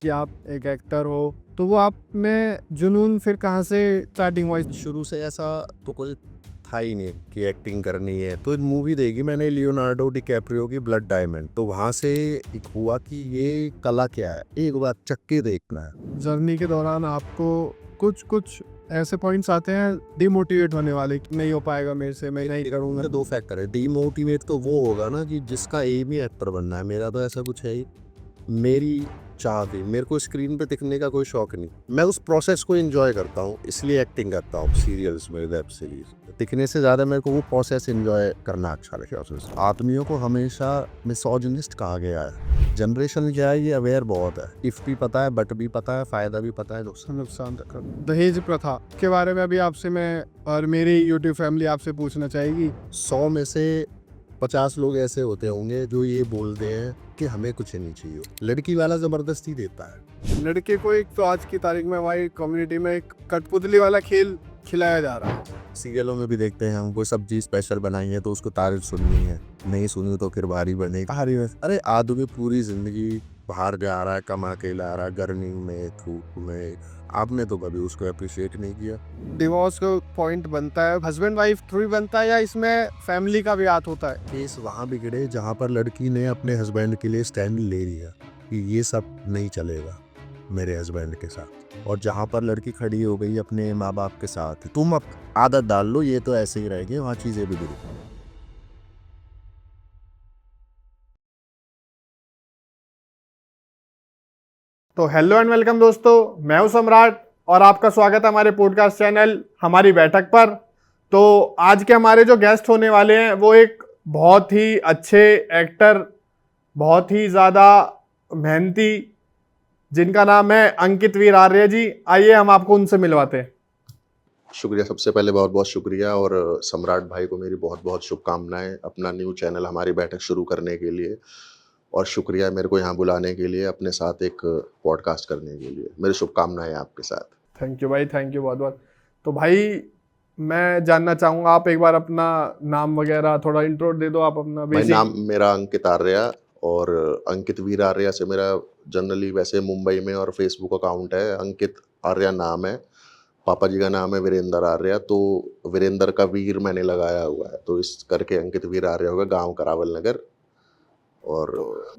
कि आप एक एक्टर हो, तो वो आप में जुनून फिर कहाँ से स्टार्टिंग हुआ? शुरू से ऐसा तो कोई था ही नहीं कि एक्टिंग करनी है। तो मूवी देखी मैंने लियोनार्डो डिकैप्रियो की ब्लड डायमंड, तो वहां से एक हुआ कि ये कला क्या है, एक बार चक्के देखना है। जर्नी के दौरान आपको कुछ ऐसे पॉइंट्स आते हैं डिमोटिवेट होने वाले कि नहीं हो पाएगा मेरे से, मैं नहीं करूँगा। मेरे दो फैक्टर है। डीमोटिवेट तो वो होगा ना कि जिसका एम ही एक्टर बनना है, मेरा तो ऐसा कुछ है ही। मेरी चाह थी, मेरे को स्क्रीन पे दिखने का कोई शौक नहीं, मैं उस प्रोसेस को एंजॉय करता हूँ, इसलिए एक्टिंग करता हूँ सीरियल्स में, वेब सीरीज। दिखने से ज़्यादा मेरे को वो प्रोसेस एंजॉय करना अच्छा लगता है। आदमियों को हमेशा मिसोजिनिस्ट कहा गया है। जनरेशन क्या है, ये अवेयर बहुत है, इफ भी पता है, बट भी पता है, फ़ायदा भी पता है, नुकसान तक। दहेज प्रथा के बारे में अभी आपसे मैं और मेरी यूट्यूब फैमिली आपसे पूछना चाहेगी। 100 में से 50 लोग ऐसे होते होंगे जो ये बोलते हैं कि हमें कुछ नहीं चाहिए। लड़की वाला जबरदस्ती देता है। लड़के को एक तो आज की तारीख में हमारी कम्युनिटी में एक कठपुतली वाला खेल खिलाया जा रहा है। सीरियलों में भी देखते हैं हम, कोई सब्जी स्पेशल बनाई है तो उसको तारीफ सुननी है, नहीं सुनी तो फिर भारी बनेगी। अरे आदमी पूरी जिंदगी बाहर जा रहा है, कमा के ला रहा है, गर्मी में, धूप में, आपने तो कभी उसको अप्रिशिएट नहीं किया। डिवोर्स का पॉइंट बनता है, हस्बैंड वाइफ थ्रू ही बनता है या इसमें फैमिली का भी हाथ होता है? केस वहां बिगड़े जहां पर लड़की ने अपने हस्बैंड के लिए स्टैंड ले लिया कि ये सब नहीं चलेगा मेरे हस्बैंड के साथ, और जहां पर लड़की खड़ी हो गई अपने माँ बाप के साथ, तुम अब आदत डाल लो, ये तो ऐसे ही रहेगी, वहां चीजें बिगड़ी। तो हेलो एंड वेलकम दोस्तों, मैं हूं सम्राट और आपका स्वागत है हमारे पॉडकास्ट चैनल हमारी बैठक पर। तो आज के हमारे जो गेस्ट होने वाले हैं वो एक बहुत ही अच्छे एक्टर, बहुत ही ज़्यादा मेहनती, जिनका नाम है अंकित वीर आर्य जी। आइए हम आपको उनसे मिलवाते हैं। शुक्रिया, सबसे पहले बहुत बहुत शुक्रिया, और सम्राट भाई को मेरी बहुत बहुत शुभकामनाएं अपना न्यू चैनल हमारी बैठक शुरू करने के लिए, और शुक्रिया मेरे को यहाँ बुलाने के लिए, अपने साथ एक पॉडकास्ट करने के लिए। मेरी शुभकामनाएं आपके साथ। थैंक यू भाई, थैंक यू बहुत बहुत। तो भाई मैं जानना चाहूँगा, आप एक बार अपना नाम वगैरह थोड़ा इंट्रो दे दो, आप अपना भाई, बेसिक। नाम मेरा अंकित आर्या, और अंकित वीर आर्या से मेरा जनरली वैसे मुंबई में और फेसबुक अकाउंट है, अंकित आर्या नाम है। पापा जी का नाम है वीरेंद्र आर्या, तो वीरेंद्र का वीर मैंने लगाया हुआ है, तो इस करके अंकित वीर आर्या होगा, गांव करावल नगर। और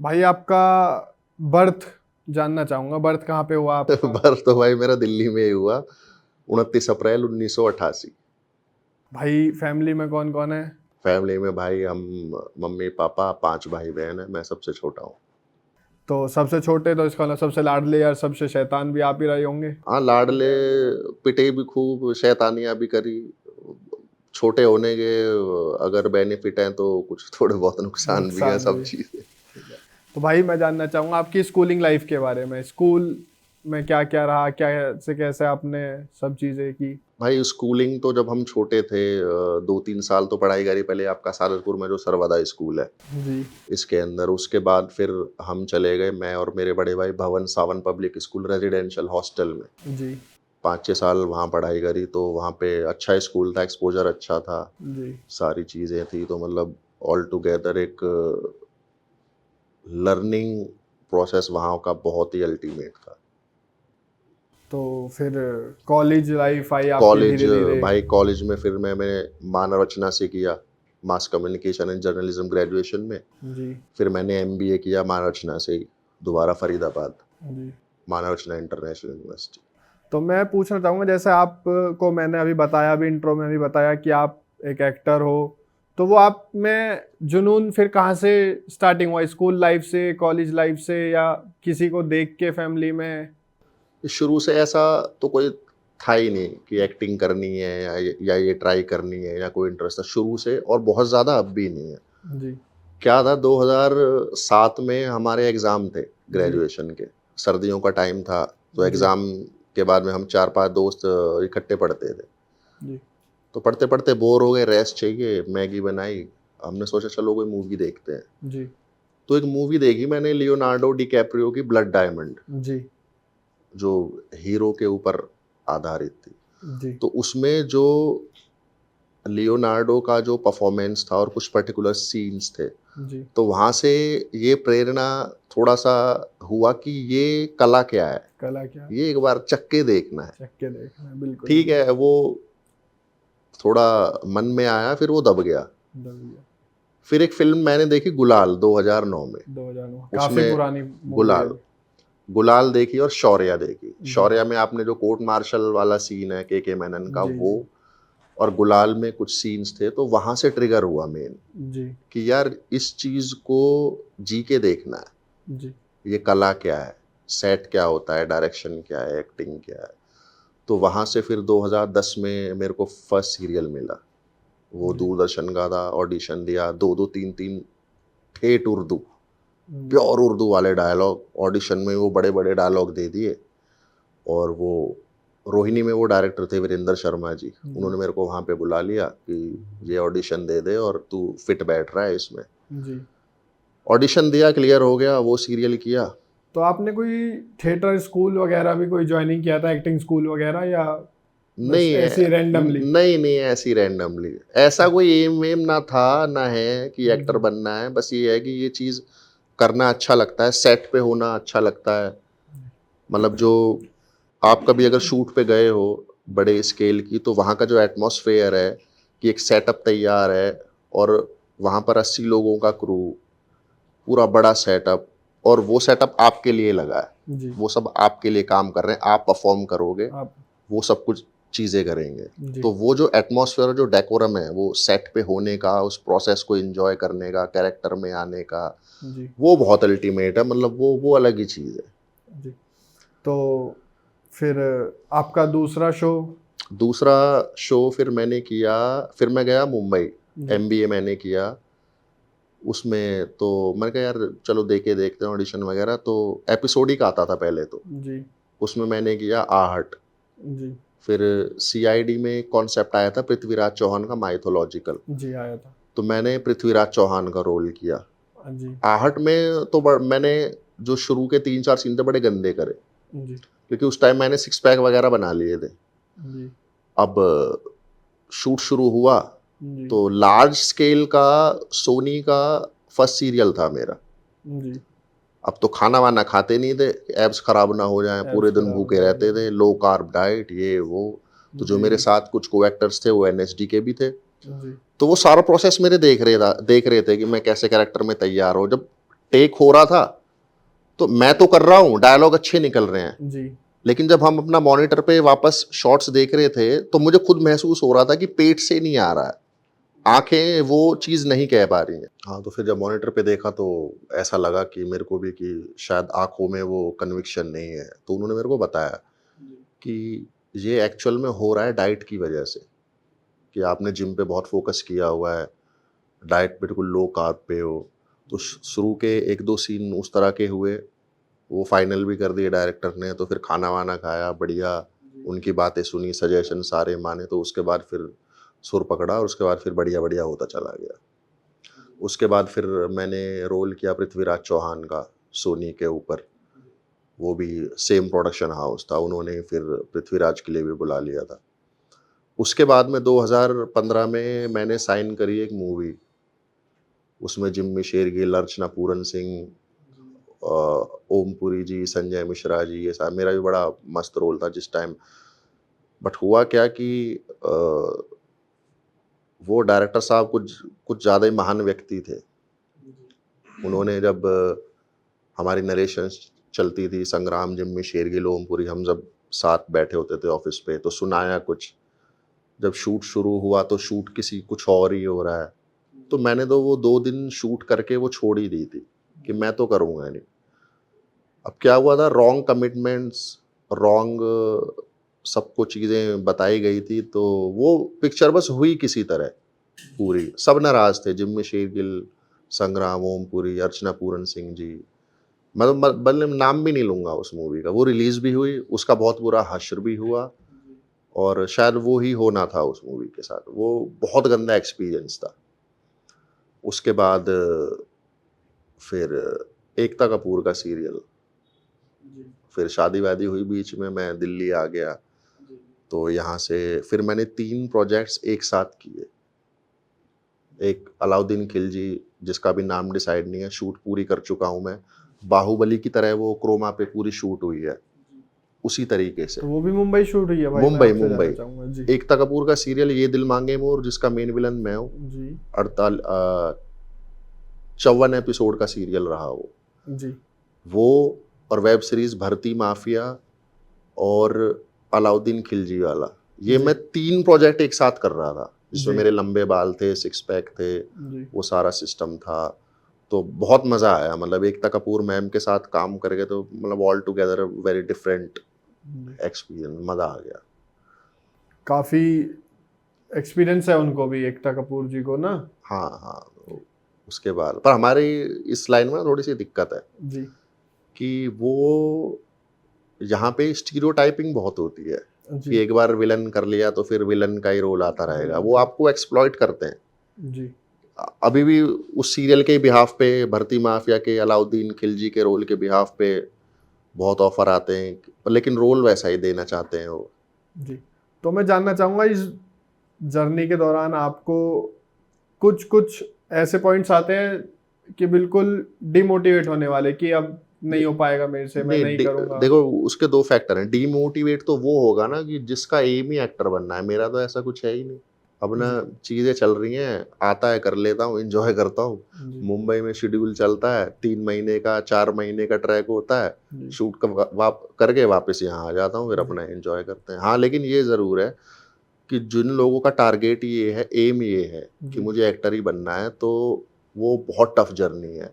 भाई आपका बर्थ जानना चाहूँगा, बर्थ कहाँ पे हुआ आपका? बर्थ तो भाई मेरा दिल्ली में ही हुआ, 29 अप्रैल 1988। भाई फैमिली में कौन कौन है? फैमिली में भाई हम मम्मी पापा, 5 भाई बहन है, मैं सबसे छोटा हूँ। तो सबसे छोटे, तो इसका मतलब सबसे लाडले या सबसे शैतान भी आप ही रहे होंगे? हाँ, लाडले, पिटे भी खूब, शैतानियाँ भी करी। छोटे होने के अगर बेनिफिट हैं तो कुछ थोड़े बहुत नुकसान भी हैं, नुकसान सब भी। चीज़ें। ठीक है। तो भाई मैं जानना चाहूँगा आपकी स्कूलिंग लाइफ के बारे में। स्कूल में क्या क्या रहा, क्या से कैसे आपने सब चीज़ें की? भाई स्कूलिंग तो जब हम छोटे थे, 2-3 साल तो पढ़ाई करी पहले आपका सारसपुर में जो सर्वदा स्कूल है जी। इसके अंदर। उसके बाद फिर हम चले गए, मैं और मेरे बड़े भाई, भवन सावन पब्लिक स्कूल रेजिडेंशियल हॉस्टल में। जी। 5-6 साल वहाँ पढ़ाई करी, तो वहाँ पे अच्छा स्कूल था, एक्सपोजर अच्छा था, जी। सारी चीज़ें थी, तो मतलब ऑल टुगेदर एक लर्निंग प्रोसेस वहाँ का बहुत ही अल्टीमेट था। तो फिर कॉलेज लाइफ आई आपकी कॉलेज, धीरे धीरे? भाई कॉलेज में फिर मैंने मानव रचना से किया, mass communication and journalism graduation में। जी। फिर मैंने एमबीए किया मानव रचना से ही, दोबारा फरीदाबाद, जी। मानव रचना इंटरनेशनल यूनिवर्सिटी। तो मैं पूछना चाहूँगा, जैसे आपको मैंने अभी बताया, अभी इंट्रो में भी बताया कि आप एक एक्टर हो, तो वो आप में जुनून फिर कहाँ से स्टार्टिंग हुआ? स्कूल लाइफ से, कॉलेज लाइफ से, या किसी को देख के फैमिली में? शुरू से ऐसा तो कोई था ही नहीं कि एक्टिंग करनी है या ये ट्राई करनी है या कोई इंटरेस्ट था शुरू से, और बहुत ज़्यादा अब भी नहीं है। जी। क्या था, 2007 में हमारे एग्ज़ाम थे जी। ग्रेजुएशन के, सर्दियों का टाइम था, तो जी। एग्ज़ाम के बाद में हम 4-5 दोस्त इकट्ठे पढ़ते थे। जी। तो पढ़ते पढ़ते बोर हो गए, रेस्ट चाहिए, मैगी बनाई, हमने सोचा चलो कोई मूवी देखते हैं। जी। तो एक मूवी देखी मैंने, लियोनार्डो डिकैप्रियो की ब्लड डायमंड, जी। जो हीरो के ऊपर आधारित थी। जी। तो उसमें जो लियोनार्डो का जो परफॉर्मेंस था और कुछ पर्टिकुलर सीन्स थे, जी, तो वहाँ से ये प्रेरणा थोड़ा सा हुआ कि ये कला क्या है, कला क्या है? ये एक बार चख के देखना है। चख के देखना है, बिल्कुल। ठीक है, वो थोड़ा मन में आया, फिर वो दब गया। दबिया फिर एक फिल्म मैंने देखी गुलाल 2009 में, 2009 काफी उसमें पुरानी मूवी है। गुलाल गुलाल देखी और शौर्या देखी। जी। शौर्या में आपने जो कोर्ट मार्शल वाला सीन है के मेनन का, जी, वो जी। और गुलाल में कुछ सीन्स थे, तो वहां से ट्रिगर हुआ मेन जी, कि यार इस चीज को जी के देखना है, जी, ये कला क्या है, सेट क्या होता है, डायरेक्शन क्या है, एक्टिंग क्या है। तो वहां से फिर 2010 में मेरे को फर्स्ट सीरियल मिला, वो जी, दूरदर्शन का था। ऑडिशन दिया, दो दो तीन तीन ठेठ उर्दू, जी, प्योर उर्दू वाले डायलॉग। ऑडिशन में वो बड़े बड़े डायलॉग दे दिए। और वो रोहिणी में वो डायरेक्टर थे वीरेंद्र शर्मा जी, जी, उन्होंने मेरे को वहाँ पे बुला लिया कि ये ऑडिशन दे दे और तू फिट बैठ रहा है इसमें। जी। ऑडिशन दिया, क्लियर हो गया, वो सीरियल किया। तो आपने कोई थिएटर स्कूल वगैरह भी कोई ज्वाइनिंग किया था, एक्टिंग स्कूल वगैरह, या बस नहीं ऐसे ही रैंडमली? नहीं नहीं, ऐसी रैंडमली, ऐसा कोई एम वेम ना था ना है कि एक्टर जी, बनना है। बस ये है कि ये चीज़ करना अच्छा लगता है, सेट पे होना अच्छा लगता है। मतलब जो आप कभी अगर शूट पे गए हो बड़े स्केल की, तो वहाँ का जो एटमॉस्फेयर है कि एक सेटअप तैयार है और वहाँ पर 80 लोगों का क्रू, पूरा बड़ा सेटअप, और वो सेटअप आपके लिए लगा है, जी। वो सब आपके लिए काम कर रहे हैं, आप परफॉर्म करोगे, आप वो सब कुछ चीज़ें करेंगे। जी, तो वो जो एटमॉस्फेयर, जो डेकोरम है, वो सेट पे होने का, उस प्रोसेस को एंजॉय करने का, कैरेक्टर में आने का, जी, वो बहुत अल्टीमेट है। मतलब वो अलग ही चीज़ है। जी। तो फिर आपका दूसरा शो? दूसरा शो फिर मैंने किया, फिर मैं गया मुंबई, जी, एमबीए मैंने किया। उसमें तो मैंने कहा यार चलो देखे देखते हैं ऑडिशन वगैरह, तो एपिसोडिक आता था पहले तो, जी, उसमें मैंने किया आहट। जी, फिर सीआईडी में कॉन्सेप्ट आया था पृथ्वीराज चौहान का माइथोलॉजिकल, जी, आया था। तो मैंने पृथ्वीराज चौहान का रोल किया। जी, आहट में तो मैंने जो शुरू के 3-4 सीन थे बड़े गंदे करे, जी, क्योंकि उस टाइम मैंने सिक्स पैक वगैरह बना लिए थे। जी, अब शूट शुरू हुआ, जी, तो लार्ज स्केल का सोनी का फर्स्ट सीरियल था मेरा। जी। अब तो खाना वाना खाते नहीं थे, एब्स खराब ना हो जाएं, पूरे एब्स दिन खराब भूखे ना हो रहते जाए। थे, लो कार्ब डाइट, ये वो। तो जो जी, मेरे जी, साथ कुछ को एक्टर्स थे वो एनएसडी के भी थे, जी, तो वो सारा प्रोसेस मेरे देख रहे थे कि मैं कैसे कैरेक्टर में तैयार हूँ। जब टेक हो रहा था तो मैं तो कर रहा हूँ, डायलॉग अच्छे निकल रहे हैं, जी, लेकिन जब हम अपना मॉनिटर पे वापस शॉट्स देख रहे थे तो मुझे खुद महसूस हो रहा था कि पेट से नहीं आ रहा है, आंखें वो चीज नहीं कह पा रही हैं। हाँ, तो फिर जब मॉनिटर पे देखा तो ऐसा लगा कि मेरे को भी कि शायद आंखों में वो कन्विक्शन नहीं है। तो उन्होंने मेरे को बताया कि ये एक्चुअल में हो रहा है डाइट की वजह से, कि आपने जिम पे बहुत फोकस किया हुआ है, डाइट बिल्कुल लो कार्ब पे हो। तो शुरू के एक दो सीन उस तरह के हुए, वो फाइनल भी कर दिए डायरेक्टर ने। तो फिर खाना वाना खाया बढ़िया, उनकी बातें सुनी, सजेशन सारे माने, तो उसके बाद फिर सुर पकड़ा और उसके बाद फिर बढ़िया बढ़िया होता चला गया। उसके बाद फिर मैंने रोल किया पृथ्वीराज चौहान का सोनी के ऊपर, वो भी सेम प्रोडक्शन हाउस था, उन्होंने फिर पृथ्वीराज के लिए भी बुला लिया था। उसके बाद में 2015 में मैंने साइन करी एक मूवी, उसमें जिम्मी शेरगिल, अर्चना पूरन सिंह, ओमपुरी जी, संजय मिश्रा जी, ये सारा, मेरा भी बड़ा मस्त रोल था जिस टाइम। बट हुआ क्या कि वो डायरेक्टर साहब कुछ कुछ ज़्यादा ही महान व्यक्ति थे। उन्होंने जब हमारी नरेशन चलती थी, संग्राम, जिम्मी शेरगिल, ओमपुरी, हम जब साथ बैठे होते थे ऑफिस पे, तो सुनाया कुछ। जब शूट शुरू हुआ तो शूट किसी कुछ और ही हो रहा है, तो मैंने तो वो 2 दिन शूट करके वो छोड़ ही दी थी कि मैं तो करूँगा नहीं। अब क्या हुआ था, रॉन्ग कमिटमेंट्स, रॉन्ग सबको चीज़ें बताई गई थी, तो वो पिक्चर बस हुई किसी तरह पूरी। सब नाराज थे, जिम्मी शेरगिल, संग्राम, ओमपुरी, अर्चना पूरन सिंह जी। मैं तो मतलब नाम भी नहीं लूंगा उस मूवी का। वो रिलीज भी हुई, उसका बहुत बुरा हश्र भी हुआ, और शायद वो ही होना था उस मूवी के साथ। वो बहुत गंदा एक्सपीरियंस था। उसके बाद फिर एकता कपूर का सीरियल, फिर शादी वादी हुई बीच में, मैं दिल्ली आ गया। तो यहाँ से फिर मैंने 3 प्रोजेक्ट्स एक साथ किए। एक अलाउद्दीन खिलजी जिसका भी नाम डिसाइड नहीं है, शूट पूरी कर चुका हूँ मैं। बाहुबली की तरह वो क्रोमा पे पूरी शूट हुई है उसी तरीके से। तो वो भी मुंबई शूट हुई है भाई, मैं मुंबई आपसे जानना मुंबई चाहूंगा जी। एकता कपूर का सीरियल ये दिल मांगे मोर जिसका मेन विलन मैं हूँ। जी 54 एपिसोड का सीरियल रहा जी वो और वेब सीरीज भर्ती माफिया और अलाउद्दीन खिलजी वाला, ये जी मैं 3 प्रोजेक्ट एक साथ कर रहा था जिसमें जी मेरे लंबे बाल थे, सिक्स पैक थे, जी वो सारा सिस्टम था। तो बहुत मजा आया, मतलब एकता कपूर मैम के साथ काम करके तो मतलब ऑल टुगेदर वेरी डिफरेंट जी। एक्सपीरियंस, मजा आ गया। काफी एक्सपीरियंस है उनको भी, एकता कपूर जी को ना। हाँ हाँ, तो उसके बाद पर हमारी इस लाइन में थोड़ी सी दिक्कत है जी कि वो यहाँ पे स्टीरियोटाइपिंग बहुत होती है कि जी एक बार विलन कर लिया तो फिर विलन का ही रोल आता रहेगा, वो आपको एक्सप्लॉइट करते हैं। जी अभी भी उस सीरियल के बिहाफ पे, भर्ती माफिया के अलाउद्दीन खिलजी के रोल के बिहाफ पे बहुत ऑफर आते हैं, लेकिन रोल वैसा ही देना चाहते हैं वो। जी। तो मैं जानना चाहूंगा, इस जर्नी के दौरान आपको कुछ कुछ ऐसे पॉइंट्स आते हैं कि बिल्कुल डिमोटिवेट होने वाले, कि अब नहीं हो पाएगा मेरे से, मैं नहीं करूंगा? देखो उसके 2 फैक्टर हैं। डीमोटिवेट तो वो होगा ना कि जिसका एम ही एक्टर बनना है, मेरा तो ऐसा कुछ है ही नहीं। अब ना जी चीजें चल रही हैं, आता है कर लेता हूँ, एंजॉय करता हूँ। जी मुंबई में शेड्यूल चलता है, 3 महीने का 4 महीने का ट्रैक होता है, जी शूट का करके वापस यहाँ आ जाता हूँ, फिर जी अपना एंजॉय करते हैं। हाँ, लेकिन ये जरूर है कि जिन लोगों का टारगेट ये है, एम ये है कि जी मुझे एक्टर ही बनना है, तो वो बहुत टफ जर्नी है।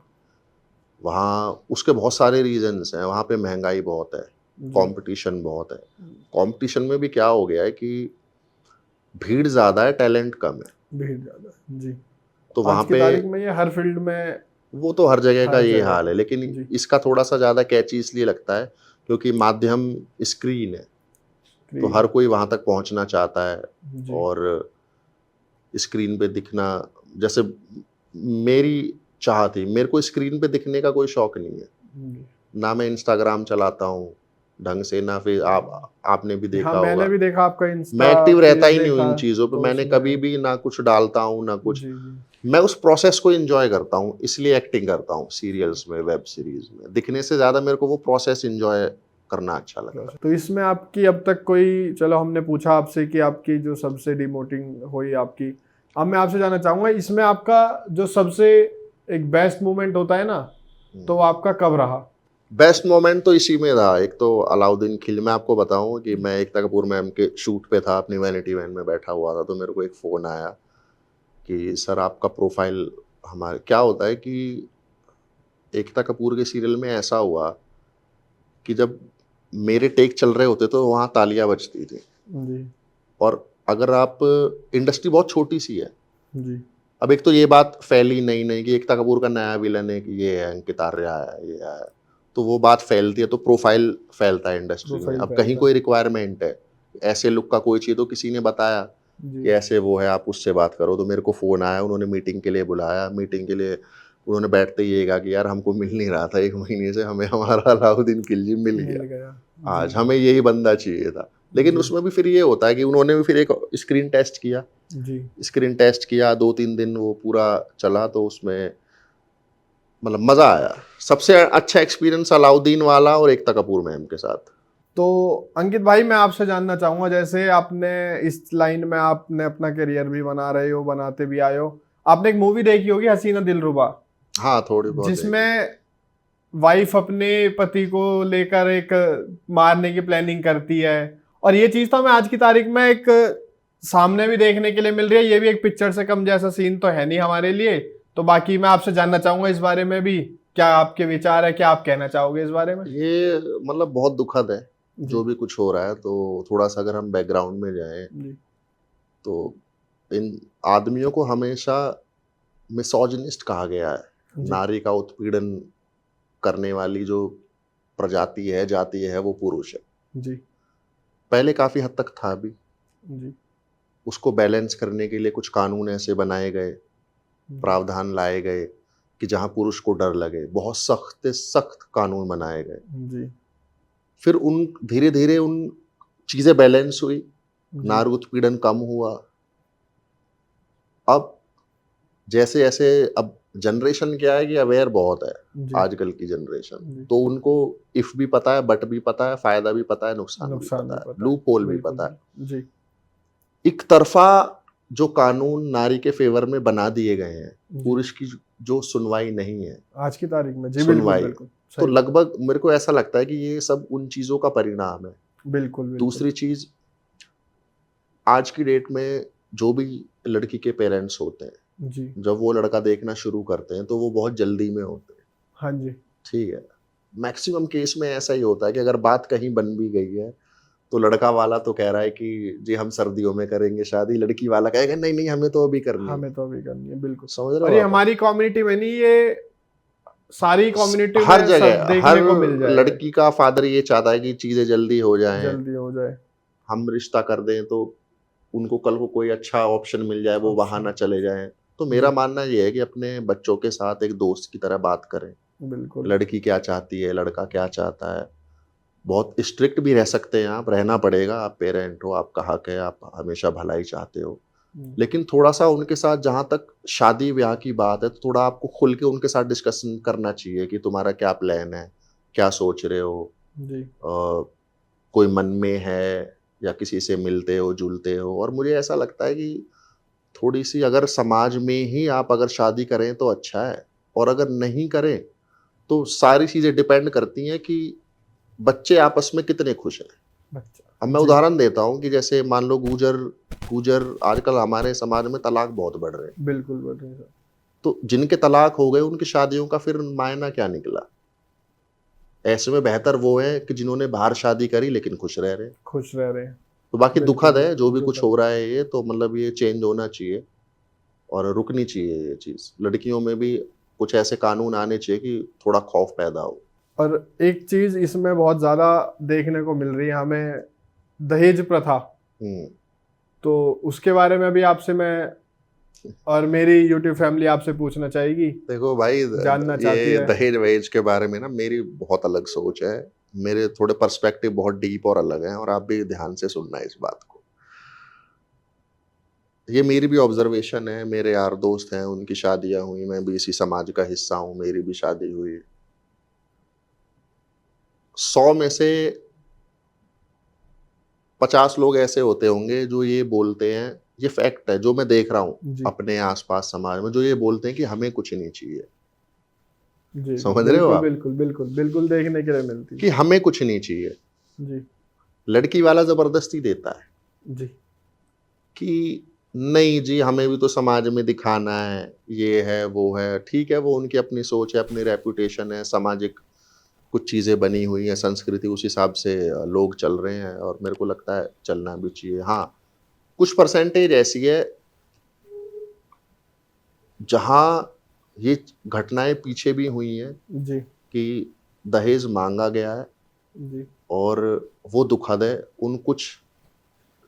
वहाँ उसके बहुत सारे रीजंस हैं, वहाँ पे महंगाई बहुत है, जी कंपटीशन बहुत है। कंपटीशन में भी क्या हो गया है कि भीड़ ज़्यादा है, टैलेंट कम है। भीड़ ज्यादा है। जी। तो आज वहाँ की पे तारीख में ये हर फील्ड में, वो तो हर जगह का हर ये जगह हाल है, पे। लेकिन जी इसका थोड़ा-सा ज़्यादा कैची इसलिए लगता है क्योंकि माध्यम स्क्रीन है, तो स्क्रीन हर है। कोई वहाँ तक पहुँचना चाहता है। जी और स्क्रीन पे दिखना, जैसे मेरी चाह थी, मेरे को स्क्रीन पे दिखने का कोई शौक नहीं है। जी। ना मैं इंस्टाग्राम चलाता हूँ ढंग से, ना फिर आपने भी हाँ, देखा मैंने होगा। भी देखा आपका मैं इंस्टा एक्टिव रहता पेज ही नहीं हूँ देखा, इन चीज़ों पे, तो मैंने कभी उसमें भी ना कुछ डालता हूँ ना कुछ। जी जी मैं उस प्रोसेस को एंजॉय करता हूँ, इसलिए एक्टिंग करता हूँ सीरियल्स में, वेब सीरीज में। दिखने से ज़्यादा मेरे को वो प्रोसेस एंजॉय करना अच्छा लगता है। तो इसमें आपकी अब तक कोई, चलो हमने पूछा आपसे कि आपकी जो सबसे डिमोटिंग हुई आपकी, अब मैं आपसे जानना चाहूंगा इसमें आपका जो सबसे एक बेस्ट मोमेंट होता है ना, तो वो आपका कब रहा? बेस्ट मोमेंट तो इसी में रहा। एक तो अलाउद्दीन खिल, मैं आपको बताऊं कि मैं एकता कपूर मैम के शूट पे था, अपनी वैनिटी वैन में बैठा हुआ था, तो मेरे को एक फ़ोन आया कि सर आपका प्रोफाइल, हमारे क्या होता है कि एकता कपूर के सीरियल में ऐसा हुआ कि जब मेरे टेक चल रहे होते तो वहाँ तालियां बजती थी। जी और अगर आप, इंडस्ट्री बहुत छोटी सी है। जी अब एक तो ये बात फैली नहीं कि एकता कपूर का नया विलन है, कि ये है अंकित आर्य है, ये है, तो वो बात फैलती है, तो प्रोफाइल फैलता है इंडस्ट्री में। प्रोफाइल अब कहीं फैलता कोई है। रिक्वायरमेंट है, ऐसे लुक का कोई चाहिए, तो किसी ने बताया जी कि ऐसे वो है, आप उससे बात करो, तो मेरे को फ़ोन आया, उन्होंने मीटिंग के लिए बुलाया। मीटिंग के लिए उन्होंने बैठते ही ये कहा कि यार हमको मिल नहीं रहा था 1 महीने से, हमें हमारा अलाउद्दीन खिलजी मिल मिल गया, गया। जी आज हमें यही बंदा चाहिए था। लेकिन जी उसमें भी फिर ये होता है कि उन्होंने भी फिर एक स्क्रीन टेस्ट किया। जी स्क्रीन टेस्ट किया, 2-3 दिन वो पूरा चला, तो उसमें मतलब मज़ा आया। सबसे अच्छा एक्सपीरियंस अलाउद्दीन वाला और एकता कपूर मैम के साथ। तो अंकित भाई, मैं आपसे जानना चाहूंगा, जैसे आपने इस लाइन में आपने अपना करियर भी बना रहे हो, बनाते भी आए हो, आपने एक मूवी देखी होगी हसीना दिलरुबा, हाँ, थोड़ी बहुत देखी। जिसमें वाइफ अपने पति को लेकर एक मारने की प्लानिंग करती है, और ये चीज तो हमें आज की तारीख में एक सामने भी देखने के लिए मिल रही है। ये भी एक पिक्चर से कम जैसा सीन तो है नहीं हमारे लिए। तो बाकी मैं आपसे जानना चाहूंगा इस बारे में भी, क्या आपके विचार है, क्या आप कहना चाहोगे इस बारे में? ये मतलब बहुत दुखद है जी जो भी कुछ हो रहा है। तो थोड़ा सा अगर हम बैकग्राउंड में जाएं, जी तो इन आदमियों को हमेशा मिसोजिनिस्ट कहा गया है। जी नारी का उत्पीड़न करने वाली जो प्रजाति है, जाति है, वो पुरुष है। जी पहले काफ़ी हद तक था भी। जी उसको बैलेंस करने के लिए कुछ कानून ऐसे बनाए गए, प्रावधान लाए गए कि जहाँ पुरुष को डर लगे, बहुत सख्त सख्त कानून बनाए गए। जी फिर उन धीरे धीरे उन चीज़ें बैलेंस हुई, जी नारी उत्पीड़न कम हुआ। अब जैसे जैसे अब जनरेशन क्या है कि अवेयर बहुत है जी आजकल की जनरेशन, जी। तो उनको इफ भी पता है, बट भी पता है, फायदा भी पता है, नुकसान भी नुकसान पता भी है, पता है। लूप होल भी बिल्कुल पता है। बिल्कुल। जी एक तरफा जो कानून नारी के फेवर में बना दिए गए हैं, जी। पुरुष की जो सुनवाई नहीं है, आज की तारीख में जी बिल्कुल सुनवाई, बिल्कुल तो सही बात। लगभग मेरे को ऐसा लगता है कि ये सब उन चीजों का परिणाम है। बिल्कुल बिल्कुल। दूसरी चीज, आज की डेट में जो भी लड़की के पेरेंट्स होते हैं, जी जब वो लड़का देखना शुरू करते हैं तो वो बहुत जल्दी में होते हैं। हाँ जी। ठीक है, मैक्सिमम केस में ऐसा ही होता है कि अगर बात कहीं बन भी गई है तो लड़का वाला तो कह रहा है कि जी हम सर्दियों में करेंगे शादी, लड़की वाला कहेगा नहीं नहीं हमें तो अभी करनी है। हमें तो अभी करनी है बिल्कुल। समझ रहे और हो ये आप? हमारी कम्युनिटी में नहीं, ये सारी कम्युनिटी हर में सब जगह हर देखने को मिल जाएगा। लड़की का फादर ये चाहता है कि चीजें जल्दी हो जाएं, जल्दी हो जाए। हम रिश्ता कर दें तो उनको कल को कोई अच्छा ऑप्शन मिल जाए, वो वहां ऑप्शन। ना चले जाएं। तो जी मेरा मानना ये है कि अपने बच्चों के साथ एक दोस्त की तरह बात करें, बिल्कुल। लड़की क्या चाहती है, लड़का क्या चाहता है। बहुत स्ट्रिक्ट भी रह सकते हैं आप, रहना पड़ेगा, आप पेरेंट हो, आपका हक है, आप हमेशा भलाई चाहते हो। लेकिन थोड़ा सा उनके साथ जहां तक शादी ब्याह की बात है, तो थोड़ा आपको खुल के उनके साथ डिस्कशन करना चाहिए कि तुम्हारा क्या प्लान है, क्या सोच रहे हो, जी कोई मन में है या किसी से मिलते हो जुलते हो। और मुझे ऐसा लगता है कि थोड़ी सी अगर समाज में ही आप अगर शादी करें तो अच्छा है, और अगर नहीं करें तो सारी चीजें डिपेंड करती हैं कि बच्चे आपस में कितने खुश हैं। बच्चा। अब मैं जी उदाहरण देता हूँ कि जैसे मान लो गुजर गुजर आजकल हमारे समाज में तलाक बहुत बढ़ रहे हैं, बिल्कुल बोल रहे हैं सर। तो जिनके तलाक हो गए उनकी शादियों का फिर मायना क्या निकला? ऐसे में बेहतर वो है कि जिन्होंने बाहर शादी करी लेकिन खुश रह रहे हैं। खुश रह रहे हैं। तो बाकी बिल्कुल दुखद है जो भी बिल्कुल कुछ दुखद। हो रहा है, ये तो मतलब ये चेंज होना चाहिए और रुकनी चाहिए ये चीज। लड़कियों में भी कुछ ऐसे कानून आने चाहिए कि थोड़ा खौफ पैदा हो। और एक चीज इसमें बहुत ज्यादा देखने को मिल रही है हमें, दहेज प्रथा। हम्म। तो उसके बारे में भी आपसे मैं और मेरी यूट्यूब फैमिली आपसे पूछना चाहेगी, देखो भाई, जानना चाहती ये है। दहेज वहेज के बारे में ना मेरी बहुत अलग सोच है। मेरे थोड़े पर्सपेक्टिव बहुत डीप और अलग हैं, और आप भी ध्यान से सुनना इस बात को। ये मेरी भी ऑब्जर्वेशन है, मेरे यार दोस्त हैं उनकी शादियां हुई, मैं भी इसी समाज का हिस्सा हूं, मेरी भी शादी हुई। 100 में से 50 लोग ऐसे होते होंगे जो ये बोलते हैं, ये फैक्ट है जो मैं देख रहा हूँ जी अपने आसपास समाज में, जो ये बोलते हैं कि हमें कुछ नहीं चाहिए। जी जी समझ रहे हो बिल्कुल आप? बिल्कुल बिल्कुल बिल्कुल देखने के लिए मिलती कि हमें कुछ नहीं चाहिए। जी लड़की वाला जबरदस्ती देता है जी कि नहीं जी हमें भी तो समाज में दिखाना है, ये है वो है। ठीक है, वो उनकी अपनी सोच है, अपनी रेपुटेशन है, सामाजिक कुछ चीज़ें बनी हुई हैं, संस्कृति उस हिसाब से लोग चल रहे हैं, और मेरे को लगता है चलना भी चाहिए। हाँ, कुछ परसेंटेज ऐसी है जहाँ ये घटनाएं पीछे भी हुई हैं जी कि दहेज मांगा गया है, जी और वो दुखद है। उन कुछ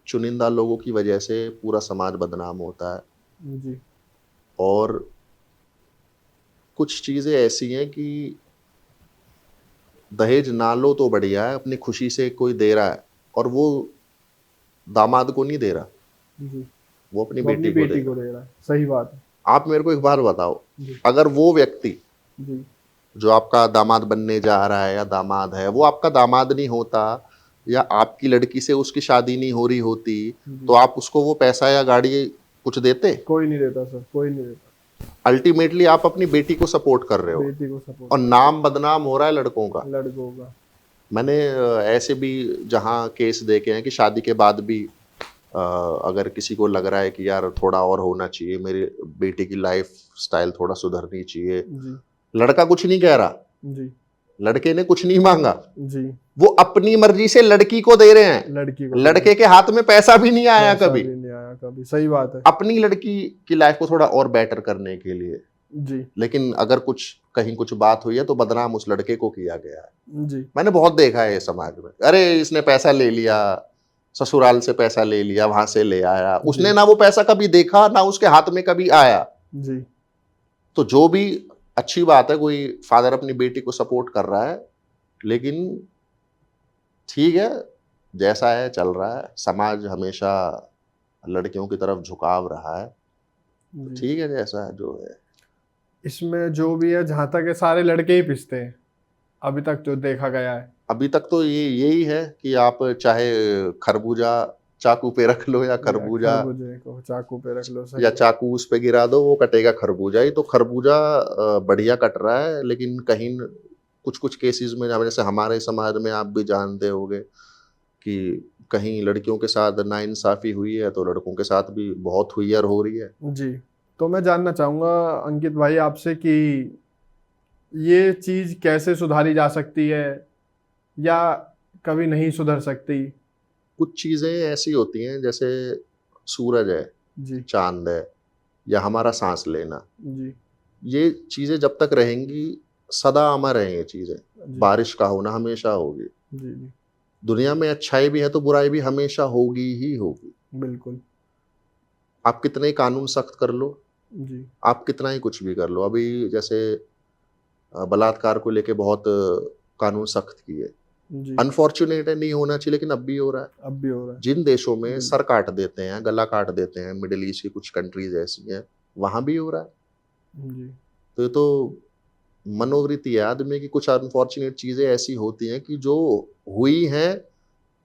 चुनिंदा लोगों की वजह से पूरा समाज बदनाम होता है। जी और कुछ चीज़ें ऐसी हैं कि दहेज ना लो तो बढ़िया है, अपनी खुशी से कोई दे रहा है, और वो दामाद को नहीं दे रहा, जी वो अपनी वो अपनी बेटी को दे बेटी को रहा। दे रहा है, सही बात है। आप मेरे को एक बात बताओ, जी अगर वो व्यक्ति जी जो आपका दामाद बनने जा रहा है या दामाद है, वो आपका दामाद नहीं होता, या आपकी लड़की से उसकी शादी नहीं हो रही होती, तो जी आप उसको वो पैसा या गाड़ी कुछ देते? कोई नहीं देता सर, कोई नहीं देता। अल्टीमेटली आप अपनी बेटी को सपोर्ट कर रहे हो, बेटी को सपोर्ट और कर नाम बदनाम हो रहा है लड़कों का। लड़कों का। मैंने ऐसे भी जहाँ केस देखे हैं कि शादी के बाद भी अगर किसी को लग रहा है कि यार थोड़ा और होना चाहिए, मेरी बेटी की लाइफ स्टाइल थोड़ा सुधरनी चाहिए, जी लड़का कुछ नहीं कह रहा, जी लड़के ने कुछ नहीं मांगा, जी वो अपनी मर्जी से लड़की को दे रहे हैं। लड़की को लड़के के हाथ में पैसा भी नहीं आया पैसा कभी, भी नहीं आया कभी, सही बात है। अपनी लड़की की लाइफ को थोड़ा और बेटर करने के लिए। जी लेकिन अगर कुछ कहीं कुछ बात हुई है तो बदनाम उस लड़के को किया गया है। जी मैंने बहुत देखा है ये समाज में, अरे इसने पैसा ले लिया, ससुराल से पैसा ले लिया, वहां से ले आया, उसने जी ना वो पैसा कभी देखा ना उसके हाथ में कभी आया। जी तो जो भी अच्छी बात है, कोई फादर अपनी बेटी को सपोर्ट कर रहा है, लेकिन ठीक है, जैसा है चल रहा है। समाज हमेशा लड़कियों की तरफ झुकाव रहा है, जी। ठीक है, जैसा जो है। इसमें जो भी है, जहाँ तक है सारे लड़के ही पिसते हैं अभी तक जो देखा गया है। अभी तक तो यही है कि आप चाहे खरबूजा चाकू पे रख लो या या खरबूजा, खरबूजे को चाकू पे रख लो, सही या है। चाकू उस पे गिरा दो, वो कटेगा खरबूजा ही। तो खरबूजा बढ़िया कट रहा है, लेकिन कहीं कुछ कुछ केसेस में, जैसे हमारे समाज में आप भी जानते होंगे कि कहीं लड़कियों के साथ नाइंसाफी हुई है, तो लड़कों के साथ भी बहुत हुई और हो रही है। जी। तो मैं जानना चाहूँगा अंकित भाई आपसे कि ये चीज़ कैसे सुधारी जा सकती है या कभी नहीं सुधर सकती? कुछ चीजें ऐसी होती हैं, जैसे सूरज है, जी। चांद है, या हमारा सांस लेना, जी। ये चीजें जब तक रहेंगी सदा अमर हैं। ये चीजें, जी। बारिश का होना हमेशा होगी। जी। जी। दुनिया में अच्छाई भी है तो बुराई भी हमेशा होगी ही होगी। बिल्कुल। आप कितने ही कानून सख्त कर लो, जी। आप कितना ही कुछ भी कर लो। अभी जैसे बलात्कार को लेके बहुत कानून सख्त किए। जी। अनफॉर्चुनेट है, नहीं होना चाहिए, लेकिन अब भी हो रहा है। अब भी हो रहा है। जिन देशों में बिल्कुल। सर काट देते हैं, गला काट देते हैं, मिडिल ईस्ट की कुछ कंट्रीज ऐसी हैं, वहां भी हो रहा है। जी। तो ये तो मनोवृत्ति है आदमी की। कुछ अनफॉर्चुनेट चीजें ऐसी होती हैं कि जो हुई हैं,